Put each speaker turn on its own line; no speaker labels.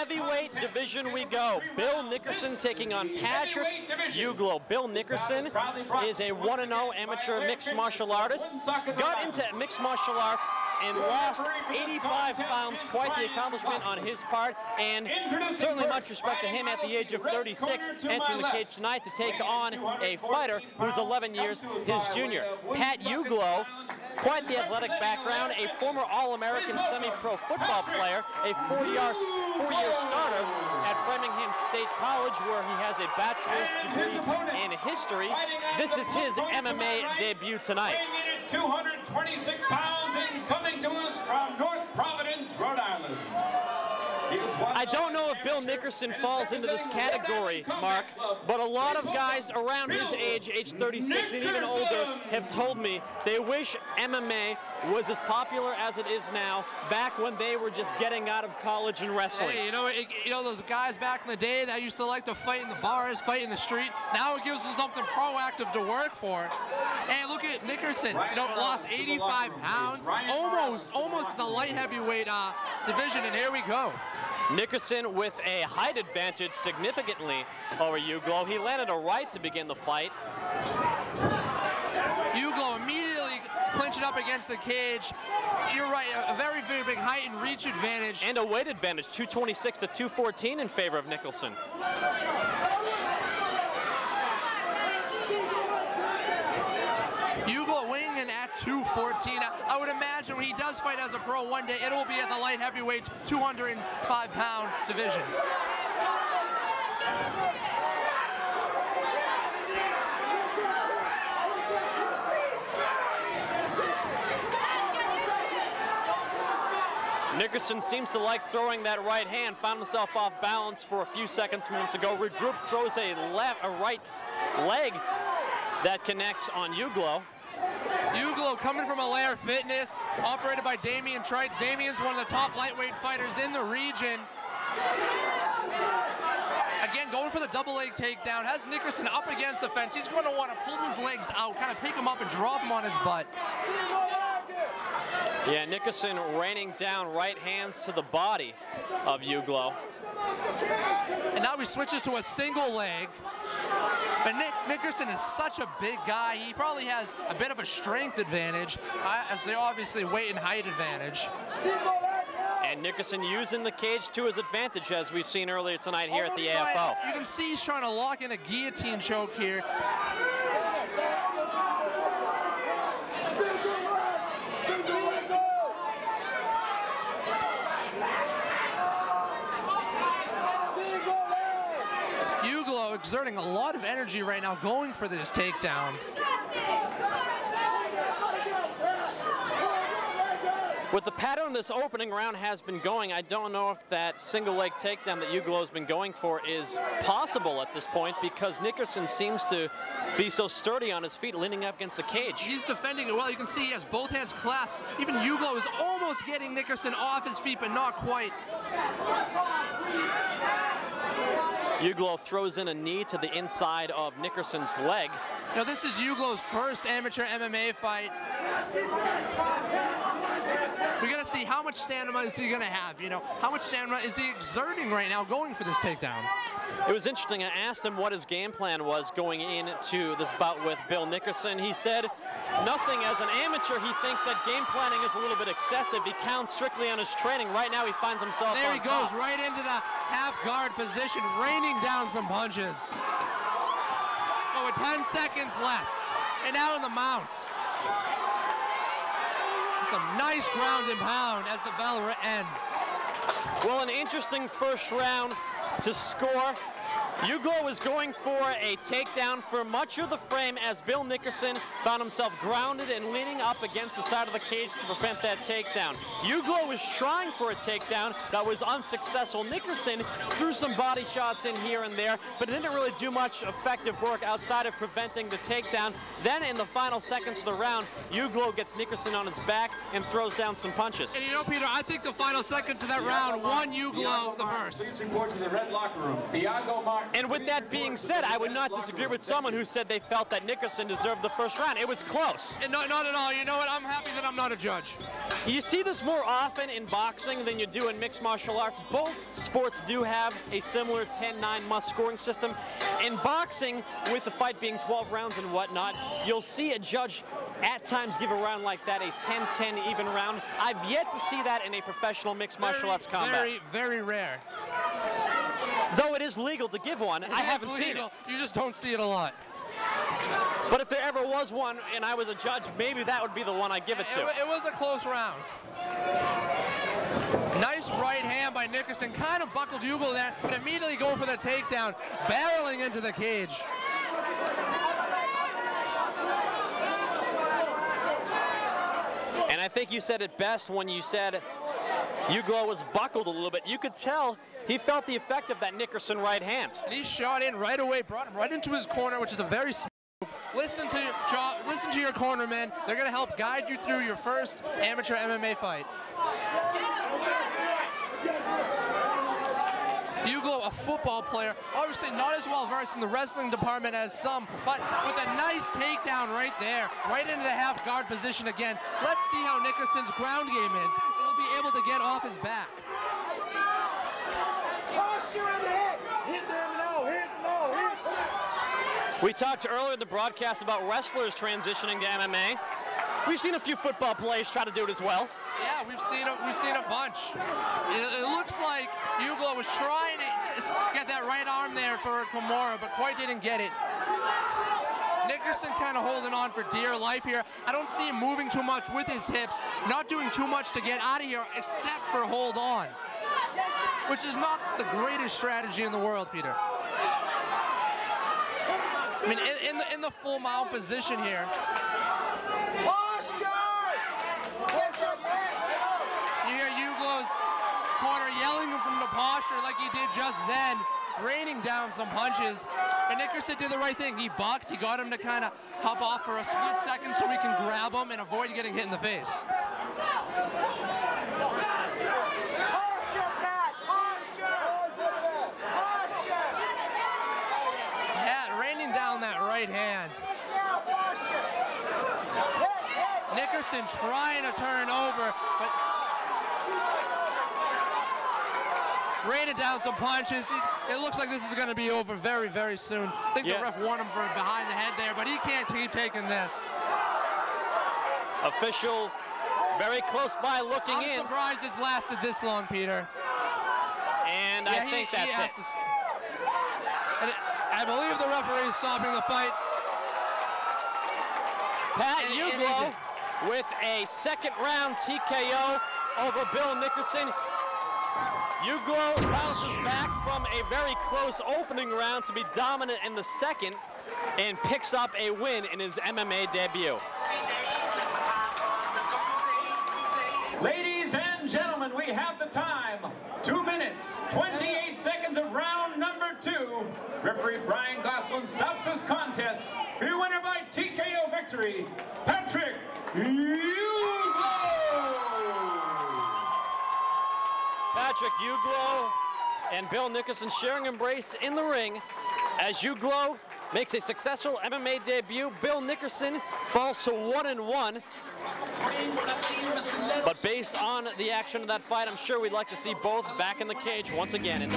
heavyweight division we go. Bill Nickerson taking on Patrick Euglow. Bill Nickerson is a 1-0 amateur mixed martial artist. Got into mixed martial arts and lost 85 pounds, quite the accomplishment on his part, and certainly much respect to him at the age of 36, entering the cage tonight to take on a fighter who's 11 years his junior. Pat Euglow, quite the athletic background, a former All-American semi-pro football player, a four-year starter at Framingham State College, where he has a bachelor's degree in history. This is his MMA debut tonight.
226 pounds and coming to us from North Providence, Rhode Island.
I don't know if Bill Nickerson falls into this category, Mark, but a lot of guys around his age 36 and even older, have told me they wish MMA was as popular as it is now, back when they were just getting out of college and wrestling.
Hey, you know those guys back in the day that used to like to fight in the bars, fight in the street, now it gives them something proactive to work for. Hey, look at Nickerson, lost 85 pounds, almost the light heavyweight division, and here we go.
Nickerson with a height advantage significantly over Euglow. He landed a right to begin the fight.
Euglow immediately clinching up against the cage. You're right, a very, very big height and reach advantage.
And a weight advantage, 226 to 214 in favor of Nickerson.
Euglow weighing in at 214. I would imagine when he does fight as a pro one day, it will be at the light heavyweight 205-pound division.
Nickerson seems to like throwing that right hand, found himself off balance for a few seconds moments ago. Regroup, throws a right leg that connects on Euglow.
Euglow coming from Allaire Fitness, operated by Damian Trites. Damian's one of the top lightweight fighters in the region. Again, going for the double leg takedown, has Nickerson up against the fence. He's going to want to pull his legs out, kind of pick him up and drop him on his butt.
Yeah, Nickerson raining down right hands to the body of Euglow.
And now he switches to a single leg. But Nickerson is such a big guy. He probably has a bit of a strength advantage, as they obviously weight and height advantage.
And Nickerson using the cage to his advantage, as we've seen earlier tonight here at the AFO.
You can see he's trying to lock in a guillotine choke here. Exerting a lot of energy right now, going for this takedown.
With the pattern this opening round has been going, I don't know if that single leg takedown that Euglow has been going for is possible at this point, because Nickerson seems to be so sturdy on his feet, leaning up against the cage.
He's defending it well. You can see he has both hands clasped. Even Euglow is almost getting Nickerson off his feet, but not quite.
Euglow throws in a knee to the inside of Nickerson's leg.
Now this is Euglow's first amateur MMA fight. We're gonna see how much stamina is he gonna have, how much stamina is he exerting right now going for this takedown.
It was interesting, I asked him what his game plan was going into this bout with Bill Nickerson. He said nothing. As an amateur, he thinks that game planning is a little bit excessive. He counts strictly on his training. Right now he finds himself
there
on
he goes,
top.
right into the half guard position, raining down some punches. Oh, with 10 seconds left, and now in the mount. Some nice ground and pound as the bell ends.
Well, an interesting first round to score. Euglow is going for a takedown for much of the frame, as Bill Nickerson found himself grounded and leaning up against the side of the cage to prevent that takedown. Euglow was trying for a takedown that was unsuccessful. Nickerson threw some body shots in here and there, but didn't really do much effective work outside of preventing the takedown. Then in the final seconds of the round, Euglow gets Nickerson on his back and throws down some punches.
And Peter, I think the final seconds of that round won Euglow the first.
Please report to the red locker room. Thiago Martin
And with that being said, I would not disagree with someone who said they felt that Nickerson deserved the first round. It was close.
Not at all. You know what? I'm happy that I'm not a judge.
You see this more often in boxing than you do in mixed martial arts. Both sports do have a similar 10-9 must scoring system. In boxing, with the fight being 12 rounds and whatnot, you'll see a judge at times give a round like that a 10-10 even round. I've yet to see that in a professional mixed martial arts combat.
Very, very rare.
Though it is legal to give one, I haven't seen it.
You just don't see it a lot.
But if there ever was one and I was a judge, maybe that would be the one I'd give it to.
It was a close round. Nice right hand by Nickerson, kind of buckled Euglow there, but immediately going for the takedown, barreling into the cage.
And I think you said it best when you said Euglow was buckled a little bit. You could tell he felt the effect of that Nickerson right hand.
And he shot in right away, brought him right into his corner, which is a very smooth move. Listen to your corner, man. They're going to help guide you through your first amateur MMA fight. Euglow, a football player, obviously not as well versed in the wrestling department as some, but with a nice takedown right there, right into the half guard position again. Let's see how Nickerson's ground game is. He'll be able to get off his back.
We talked earlier in the broadcast about wrestlers transitioning to MMA. We've seen a few football players try to do it as well.
Yeah, we've seen a bunch. It looks like Euglow was trying to get that right arm there for Kimura, but quite didn't get it. Nickerson kind of holding on for dear life here. I don't see him moving too much with his hips, not doing too much to get out of here except for hold on, which is not the greatest strategy in the world, Peter. I mean, in the full mount position here. You hear Euglow's corner yelling him from the posture like he did just then, raining down some punches. And Nickerson did the right thing. He bucked. He got him to kind of hop off for a split second so he can grab him and avoid getting hit in the face. Yeah, raining down that right hand. Nickerson trying to turn over, but raining down some punches. It looks like this is going to be over very, very soon. I think the ref warned him for behind the head there, but he can't keep taking this.
Official very close by looking in.
I'm surprised it's lasted this long, Peter.
And I think that's it.
I believe the referee is stopping the fight.
Pat Euglow with a second round TKO over Bill Nickerson. Euglow bounces back from a very close opening round to be dominant in the second and picks up a win in his MMA debut.
Ladies and gentlemen, we have the time. 2 minutes, 28 seconds of round number 2. Referee Brian Gosselin stops this contest. For your winner by TKO victory, Patrick Euglow.
Patrick Euglow and Bill Nickerson sharing embrace in the ring as Euglow makes a successful MMA debut. Bill Nickerson falls to 1-1. But based on the action of that fight, I'm sure we'd like to see both back in the cage once again in the